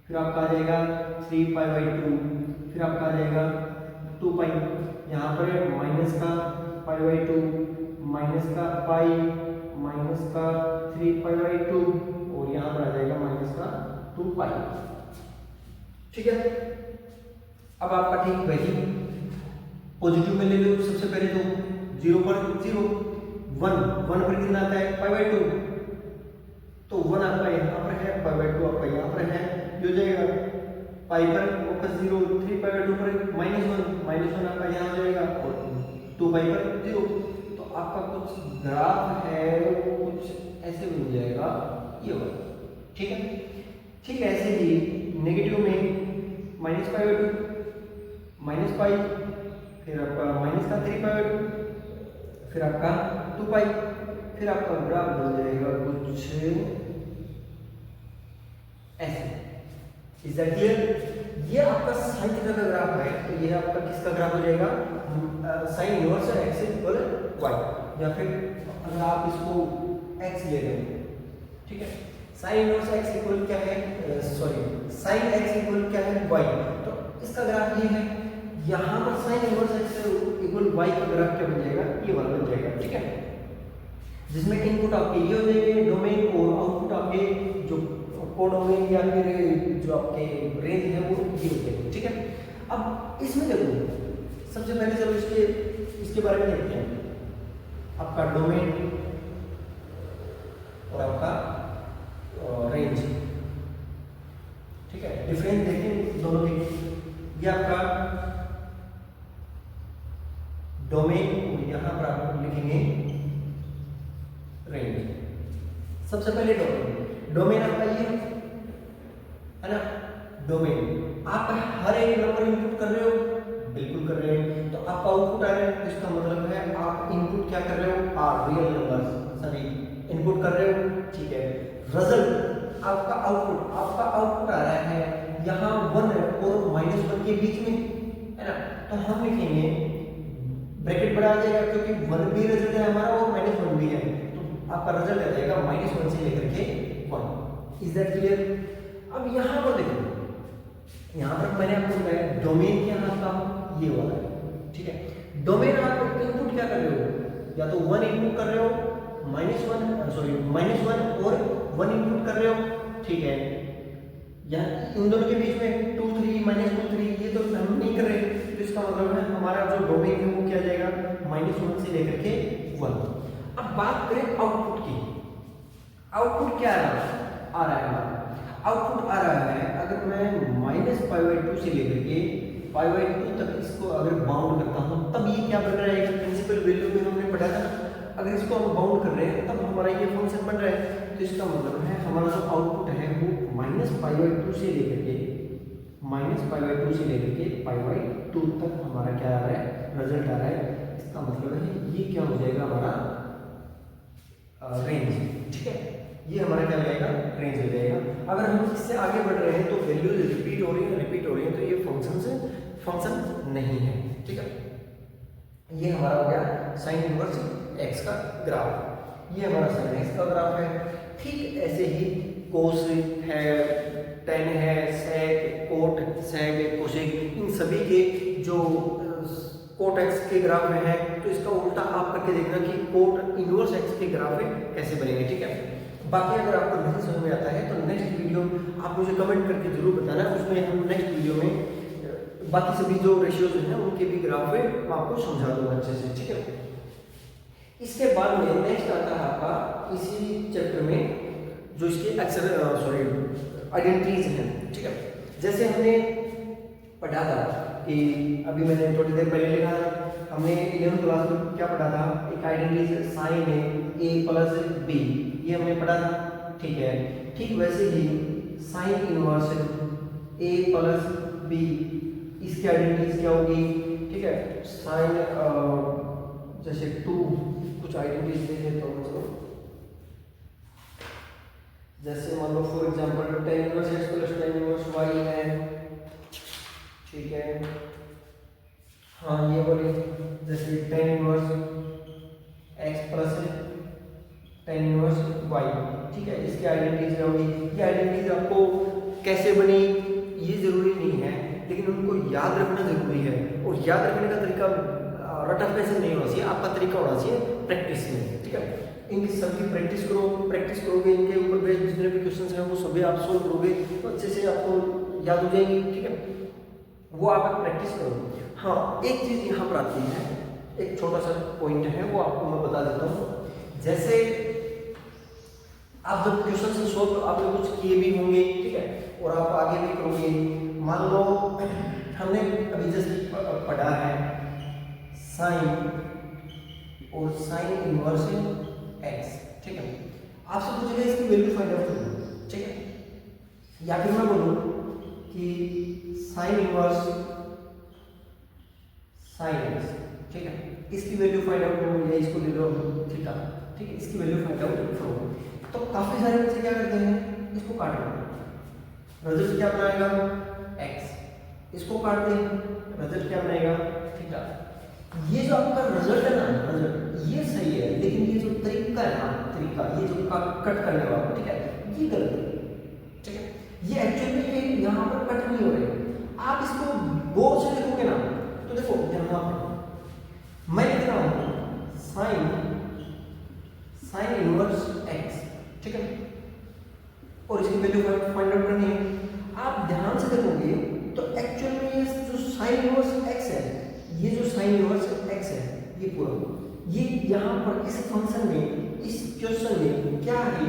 फिर आपका आ जाएगा 3 पाई बाय 2, फिर आपका आ जाएगा 2 पाई, यहाँ पर माइनस का पाई बाय 2 माइनस का पाई माइनस का 3 पाई बाय 2 और यहाँ पर आ जाएगा माइनस का 2 पाई, ठीक है। अब आपका ठीक वही पॉजिटिव में ले लो, सबसे पहले तो 0 पर 0 1 पर कितना आता है पाई बाय 2, तो 1 आपका यहाँ पर है, पाई बाय 2 आपका यहाँ पर है, ये हो जाएगा पाई पर वापस 0, 3 पाई बाय 2 पर -1 आपका यहाँ हो जाएगा और 2 पाई पर 0। तो आपका कुछ ग्राफ है वो कुछ ऐसे बन जाएगा ये वाला, ठीक है। ठीक है, ऐसे ही नेगेटिव में minus pi by 2 minus pi, फिर आपका माइनस का 3 पाई बाय 2, फिर आपका 2 पाई, फिर आपका ग्राफ बन जाएगा कुछ ऐसे। Is that clear? ये आपका साइन थीटा का ग्राफ है, तो ये आपका किसका ग्राफ हो जाएगा sine inverse x equal y, या फिर अगर आप इसको एक्स ले रहे हो, ठीक है। साइन इनवर्स एक्स इक्वल क्या है, सॉरी साइन एक्स इक्वल क्या है वाई, तो इसका ग्राफ ये है। यहाँ पर sine inverse x equal y का ग्राफ क्या बन जाएगा, ये वाला बन जाएगा, ठीक है। जिसमें इनपुट आपके ये हो जाएंगे डोमेन और आउटपुट आपके जो कोड होंगे या फिर जो आपके रेंज है वो ये हो जाएंगे, ठीक है। अब इसमें देखो सबसे पहले चलो इसके बारे में देखते हैं। आपका डोमेन और आपका रेंज, ठीक है, डिफरेंस देखें दोनों के। ये आपका डोमेन, यहाँ पर आप लिखेंगे रेंज। सबसे पहले डोमेन आपका ये है ना, डोमेन आप हर एक नंबर इनपुट कर रहे हो, बिल्कुल कर रहे हैं, तो आपका आउटपुट आ रहा है, इसका मतलब है आप इनपुट क्या कर रहे हो, आर रियल नंबर्स सभी इनपुट कर रहे हो। आपका आउटपुट आ रहा है यहाँ 1 और -1 के बीच में, है ना। तो हम लिखेंगे ब्रैकेट बढ़ा देगा क्योंकि 1 भी रिजल्ट है हमारा और -1 भी है, तो आपका रिजल्ट आ जाएगा -1 से लेकर के 1। Is that clear? अब यहाँ पर देखो, यहाँ पर मैंने आपको बताया डोमेन क्या है आपका, ये वाला है, ठीक है। डोमेन आप इनपुट क्या कर रहे हो, या तो 1 इनपुट कर रहे हो, -1 और 1 इनपुट कर रहे हो, ठीक है। या इन दोनों के बीच में 2 3 -2 3 ये तो हम नहीं कर रहे, तो इसका मतलब है हमारा जो डोमेन है वो क्या जाएगा -1 से लेकर के 1। अब बात करें आउटपुट की, आउटपुट क्या आ रहा है हमारा, आउटपुट आ रहा है अगर मैं -π/2 से लेकर के π/2 तक इसको अगर बाउंड करता हूं तब ये क्या बन रहा है, प्रिंसिपल वैल्यू में हमने पढ़ा था, अगर इसको हम बाउंड कर रहे हैं तब हमारा ये फंक्शन बन रहा है। तो इसका मतलब है हमारा जो आउटपुट है वो -π/2 से लेकर के π/2 तक हमारा क्या आ रहा है, रिजल्ट आ रहा है। इसका मतलब है ये क्या हो जाएगा हमारा रेंज, ठीक है। ये हमारा क्या हो जाएगा, रेंज हो जाएगा। अगर हम इससे आगे बढ़ रहे हैं तो वैल्यूज रिपीट हो रही है, तो ये फंक्शन नहीं है, ठीक है। ये हमारा हो गया साइन इनवर्स x का ग्राफ, ये हमारा साइन x का ग्राफ है। ठीक ऐसे ही कोस है, टेन है, सेक, कोट, सेक, कोसेक, इन सभी के जो कोट x के ग्राफ में है, तो इसका उल्टा आप करके देखना कि कोट इनवर्स x के ग्राफ कैसे बनेंगे, ठीक है। बाकी अगर आपको नहीं समझ में आता है तो नेक्स्ट वीडियो आप मुझे कमेंट करके जरूर बताना, उसमें हम नेक्स्ट वीडियो में बाकी सभी जो रेशियोज हैं उनके भी ग्राफ मैं आपको समझा दूंगा अच्छे से, ठीक है। इसके बाद में नेक्स्ट आता है आपका इसी चैप्टर में जो इसके आइडेंटिटीज हैं, ठीक है। जैसे हमने पढ़ा था कि अभी मैंने थोड़ी देर पहले लिखा था, हमने 11th क्लास में क्या पढ़ा था, एक आइडेंटिटी साइन है a प्लस b, ये हमने पढ़ा था, ठीक है। ठीक वैसे ही sine inverse a plus b, इसकी आइडेंटिटीज क्या होगी, ठीक है। साइन जैसे 2 कुछ आइडेंटिटीज दे देता हूं इसको, जैसे मान लो for example tan inverse x plus tan inverse y है, ठीक है। हाँ ये बोलिए, जैसे tan inverse x plus tan inverse y, ठीक है। इसकी आइडेंटिटीज क्या होगी, ये आइडेंटिटीज आपको कैसे बनी ये जरूरी नहीं है, लेकिन उनको याद रखना जरूरी है। और याद रखने का तरीका रटफ कैसे नहीं होना चाहिए, आपका तरीका होना चाहिए प्रैक्टिस में, ठीक है। इनकी सबकी प्रैक्टिस करोगे, इनके ऊपर बेस्ड जितने भी क्वेश्चंस हैं वो सभी आप सोल्व करोगे तो अच्छे से आपको याद हो जाएंगे, ठीक है। वो आप प्रैक्टिस करोगे। हाँ एक चीज यहाँ पर आती है, एक छोटा सा पॉइंट है वो आपको मैं बता देता हूँ। जैसे आप जब क्वेश्चन सोल्व आपने कुछ किए भी होंगे, ठीक है, और आप आगे भी करोगे। मान लो हमने अभी जस्ट पढ़ा है साइन और साइन इनवर्स x, ठीक है। आपसे पूछेगा इसकी वैल्यू फाइंड आउट करो, ठीक है। या फिर मैं बोलूं कि साइन इनवर्स साइन x, ठीक है, इसकी वैल्यू फाइंड आउट करो, या इसको ले लो थीटा, ठीक है, इसकी वैल्यू फाइंड आउट करो। तो काफी सारे बच्चे क्या करते हैं, इसको काट लो, रिजल्ट क्या बनाएगा x, इसको काट दे, रिजल्ट क्या बनेगा थीटा। ये जो आपका रिजल्ट है ना, रिजल्ट ये सही है, लेकिन ये जो तरीका है ना, तरीका ये जो कट करने वाला, ठीक है, ये गलत है, ठीक है। ये एक्चुअली में यहाँ पर कट नहीं हो रहे। आप इसको गौर से देखोगे ना तो देखो यहाँ पर मैं लिख रहा हूँ साइन इनवर्स x, ठीक है, और इसकी वैल्यू फाइंड आउट करनी है। आप ध्यान से देखोगे तो एक्चुअल में ये जो साइन इनवर्स x है, ये जो साइन इनवर्स x है, ये पूरा ये यहाँ पर इस फंक्शन में, इस क्वेश्चन में क्या है,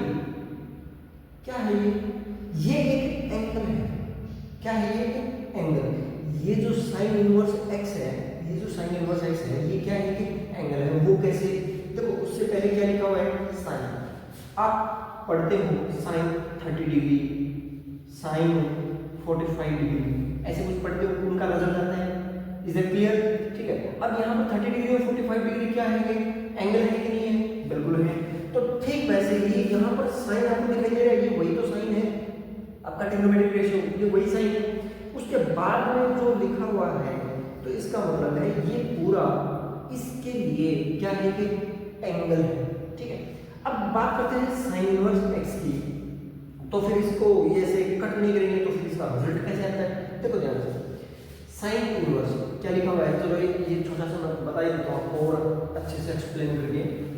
क्या है ये एक एंगल है। क्या है ये एक एंगल। ये जो साइन इनवर्स x है, ये जो साइन इनवर्स x है, ये क्या है कि एंगल है। वो कैसे, देखो उससे पहले क्या लिखा हुआ है साइन, आप पढ़ते हो साइन 30 डिग्री, साइन 45 डिग्री, ऐसे कुछ पढ़ते हो, उनका रिजल्ट आता है। इज इट क्लियर, ठीक है। अब यहाँ पर 30 डिग्री और 45 डिग्री क्या है, एंगल है कि नहीं है, बिल्कुल है। तो ठीक वैसे ही यहाँ पर साइन आपको दिखाई दे रहा है, ये वही तो साइन है, आपका ट्रिग्नोमेट्रिक रेशियो, ये वही साइन है। उसके बाद में जो लिखा हुआ है तो इसका मतलब है ये पूरा इसके लिए क्या है कि एंगल है, ठीक है। अब बात करते हैं साइन इनवर्स एक्स की, तो फिर इसको ये ऐसे कट नहीं करेंगे तो फिर इसका रिजल्ट कैसे आता है, देखो ध्यान से। साइन इनवर्स क्या लिखा हुआ है, चलो ये छोटा सा मैं बता ही देता हूँ आपको और अच्छे से एक्सप्लेन करके।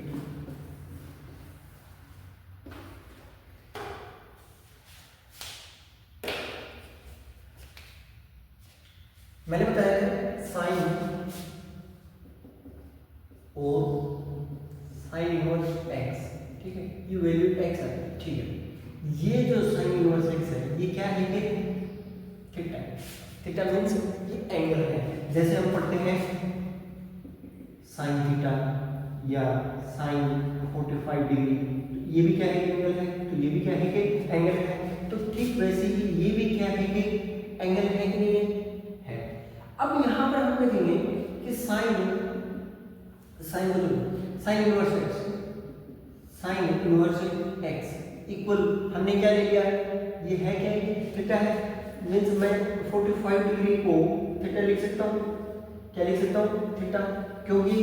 मैंने बताया था साइन और साइन इनवर्स एक्स, ठीक है, ये वैल्यू एक्स है, ठीक है। ये जो साइन इनवर्स एक्स है ये क्या है कि थीटा, थीटा मीन्स ये एंगल है। जैसे हम पढ़ते हैं साइन थीटा या साइन 45 डिग्री, तो ये भी क्या है, एंगल है, तो ये भी क्या है कि एंगल है। तो ठीक वैसे ही ये भी क्या है कि एंगल है कि नहीं है। अब यहाँ पर हम देखेंगे कि sign inverse x, sign inverse x equal हमने क्या ले लिया है, ये है क्या है, थीटा है। मीन्स मैं 45 डिग्री को थीटा लिख सकता हूँ, क्या लिख सकता हूँ, थीटा, क्योंकि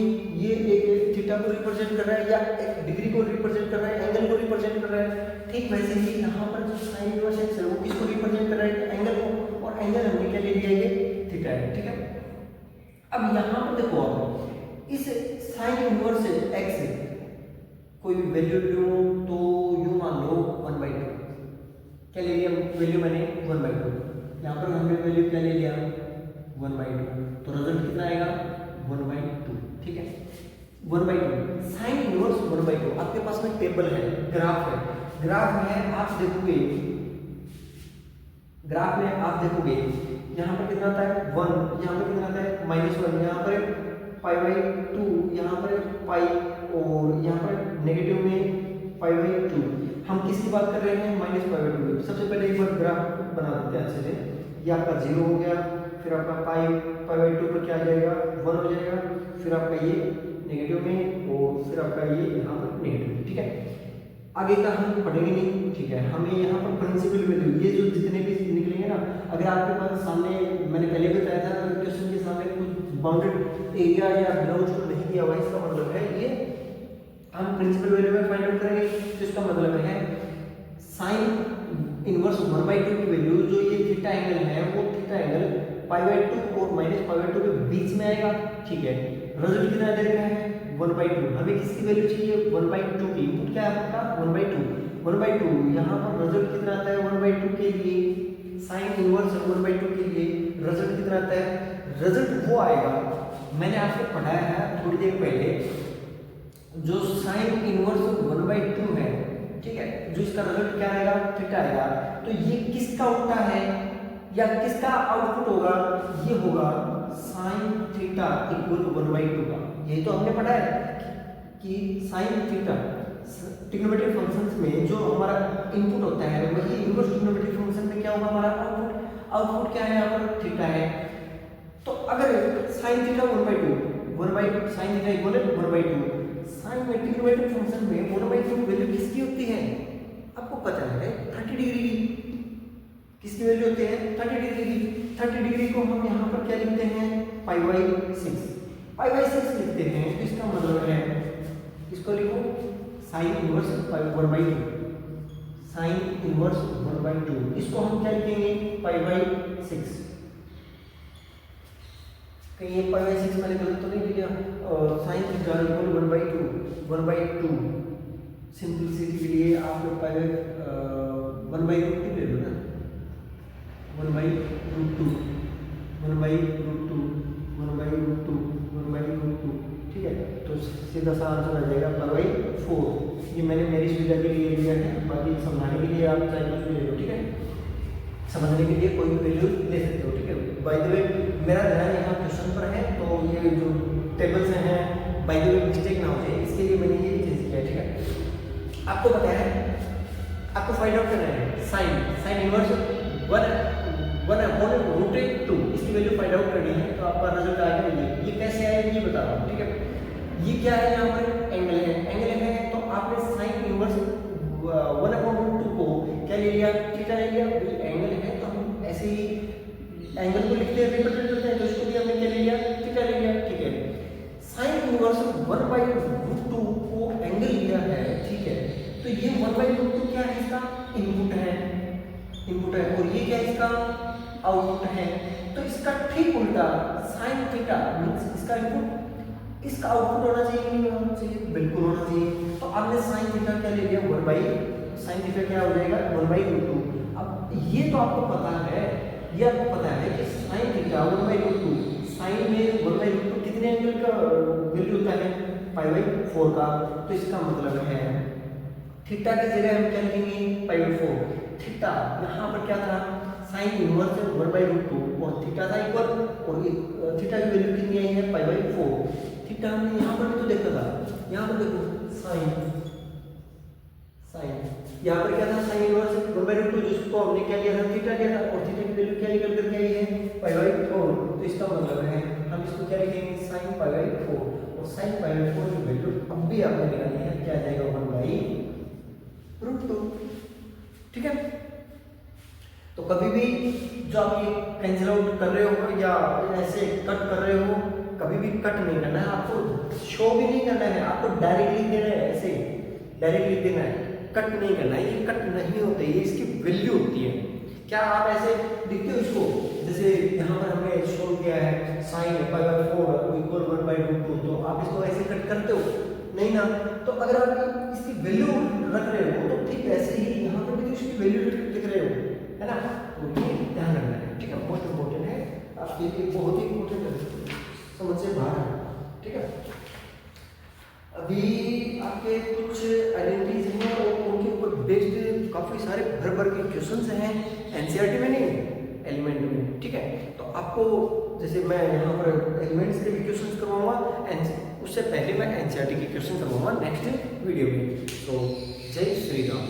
ये एक थीटा को रिप्रेजेंट कर रहा है या एक डिग्री को रिप्रेजेंट कर रहा है, एंगल को रिप्रेजेंट कर रहा है। ठीक वैसे ही यहाँ पर जो साइन इनवर्स एक्स है वो किसको रिप्रेजेंट कर रहा है, एंगल को, और एंगल हमने क्या ले लिया है, थीटा है, ठीक है। अब यहाँ पर देखो आप इस साइन इनवर्स एक्स कोई भी वैल्यू लूं तो यू मान लो 1/2, क्या ले लिया वैल्यू मैंने 1/2, यहाँ पर हमने वैल्यू क्या ले लिया 1/2, तो रिजल्ट कितना आएगा 1/2, ठीक है। 1/2 साइन इनवर्स 1/2, आपके पास में टेबल है, ग्राफ है, ग्राफ में आप देखोगे, ग्राफ में आप देखोगे यहाँ पर कितना आता है 1, यहाँ पर कितना आता है -1, यहाँ पर π/2, यहाँ पर पाई, और यहाँ पर नेगेटिव में π/2। हम किसकी बात कर रहे हैं, -π/2। सबसे पहले एक बार ग्राफ बना देते हैं अच्छे से। ये आपका 0 हो गया, फिर आपका π/2 पर क्या आ जाएगा 1 हो जाएगा, फिर आपका ये नेगेटिव में, और फिर आपका ये यहाँ पर नेगेटिव, ठीक है। आगे का हम पढ़ेंगे नहीं, ठीक है। हमें यहाँ पर प्रिंसिपल वैल्यू, ये जो जितने भी निकलेंगे ना, अगर आपके पास सामने, मैंने पहले बताया था क्वेश्चन के सामने कुछ बाउंडेड एरिया या बिलोंग्स टू नहीं दिया हुआ, इसका मतलब है ये हम प्रिंसिपल वैल्यू में फाइंड आउट करेंगे। तो इसका मतलब है साइन इनवर्स 1/2 की वैल्यू जो ये थीटा एंगल है वो थीटा एंगल π/2 और -π/2 के बीच में आएगा, ठीक है। रिजल्ट कितना दे रखा है 1/2, हमें किसकी वैल्यू चाहिए 1/2 की, इनपुट क्या है आपका 1/2, यहाँ पर रिजल्ट कितना आता है 1/2 के लिए, साइन इनवर्स 1/2 के लिए रिजल्ट कितना आता है, रिजल्ट वो आएगा, मैंने आपको पढ़ाया है थोड़ी देर पहले, जो साइन इनवर्स 1/2 है, ठीक है, जो इसका रिजल्ट क्या आएगा थीटा आएगा। तो ये किसका उल्टा है या किसका आउटपुट होगा, ये होगा साइन थीटा इक्वल 1/2 का। यही तो हमने पढ़ा है कि साइन थीटा ट्रिग्नोमेट्रिक फंक्शंस में जो हमारा इनपुट होता है वही इनवर्स ट्रिग्नोमेट्रिक फंक्शन में क्या होगा हमारा आउटपुट क्या है यहाँ पर थीटा है। तो अगर sine theta 1/2 sine theta equal 1/2, sine में ट्रिग्नोमेट्रिक फंक्शन में 1/2 वैल्यू किसकी होती है, आपको पता है 30 डिग्री की, किसकी वैल्यू होती है 30 डिग्री की। 30 डिग्री को हम यहाँ पर क्या लिखते हैं π/6 लिखते हैं। तो इसका मतलब है, इसको लिखो साइन इनवर्स 1/2, साइन इनवर्स 1/2, इसको हम क्या लिखेंगे π/6। कहीं ये π/6 मैंने गलत तो नहीं लिया, साइन थीटा इक्वल 1/2 सिंपलिसिटी के लिए आप लोग π/1/2 ले लो ना, 1/√2, ठीक है। तो सीधा सा आंसर आ जाएगा π/4। ये मैंने मेरी सुविधा के लिए लिया है, बाकी समझाने के लिए आप चाहे कुछ भी ले लो, ठीक है, समझने के लिए कोई भी वैल्यू ले सकते हो, ठीक है। बाय द वे मेरा ध्यान यहाँ क्वेश्चन पर है, तो ये जो टेबल्स हैं बाय द वे मिस्टेक ना हो जाए इसके लिए मैंने ये चीज़ किया है, ठीक है। आपको पता है, आपको फाइंड आउट करना है साइन इनवर्स 1/√2, इसकी वैल्यू फाइंड आउट करनी है। तो आपका रिजल्ट आएगा ये कैसे आएगा ये बता रहा हूँ, ठीक है। ये क्या है, यहाँ पर एंगल है, तो आपने साइन इनवर्स 1/√2 को क्या ले लिया, थीटा ले लिया, ऐसे ही एंगल को लिखते हैं, रिप्रेजेंट करते हैं, तो इसको भी हमने क्या ले लिया, थीटा ले लिया, ठीक है। साइन इनवर्स 1/√2 को एंगल लिया है, ठीक है। तो ये 1/√2 क्या है, इसका इनपुट है, और ये क्या है, इसका आउटपुट है। तो इसका ठीक उल्टा साइन थीटा मींस इसका इनपुट, इसका आउटपुट होना चाहिए कि नहीं होना चाहिए, बिल्कुल होना चाहिए। तो आपने साइन थीटा क्या ले लिया, साइन थीटा क्या हो जाएगा, 1/√2। अब ये तो आपको पता है, ये आपको पता है कि साइन थीटा 1/√2, साइन में 1/√2 कितने एंगल का वैल्यू होता है, π/4 का। तो इसका मतलब है थीटा की जगह हम क्या लिखेंगे, π/4। थीटा यहाँ पर क्या था, साइन इनवर्स 1/√2 और थीटा था इक्वल, और थीटा की वैल्यू कितनी आई है, π/4। थीटा हमने यहाँ पर भी तो देखा था, यहाँ पर देखो साइन यहाँ पर क्या था, साइन इनवर्स 1/√2, जिसको हमने क्या लिया था, थीटा लिया था, और थीटा की वैल्यू क्या निकल करके आई है, π/4। तो इसका मतलब है हम इसको क्या लिखेंगे, साइन π/4, और साइन π/4 की वैल्यू अब भी आपने निकाली है, क्या आ जाएगा, 1/√2, ठीक है। तो कभी भी जो आप ये कैंसिल आउट कर रहे हो या ऐसे कट कर रहे हो, कभी भी कट नहीं करना है आपको, शो भी नहीं करना है आपको, डायरेक्टली देना है, ऐसे डायरेक्टली देना है, कट नहीं करना है। ये कट नहीं होते, ये इसकी वैल्यू होती है। क्या आप ऐसे लिखते हो इसको, जैसे यहाँ पर हमने शो किया है साइन π/4 इक्वल 1/√2, तो आप इसको ऐसे कट करते हो, नहीं ना। तो अगर आप इसकी वैल्यू रख रहे हो तो ठीक ऐसे ही यहाँ पर भी इसकी वैल्यू लिख रहे हो, है ना। तो ये ध्यान रखना है, ठीक है, मोस्ट इम्पोर्टेंट है आपके लिए, बहुत ही इम्पोर्टेंट है, समझ से बाहर है, ठीक है। अभी आपके कुछ आइडेंटिटीज हैं और उनके ऊपर बेस्ड काफ़ी सारे भर के क्वेश्चंस हैं एनसीईआरटी में, नहीं एलिमेंट में, ठीक है। तो आपको जैसे मैं यहाँ पर एलिमेंट्स के भी क्वेश्चंस करवाऊंगा, उससे पहले मैं एनसीईआरटी के क्वेश्चन करवाऊंगा नेक्स्ट वीडियो में। तो जय श्री राम।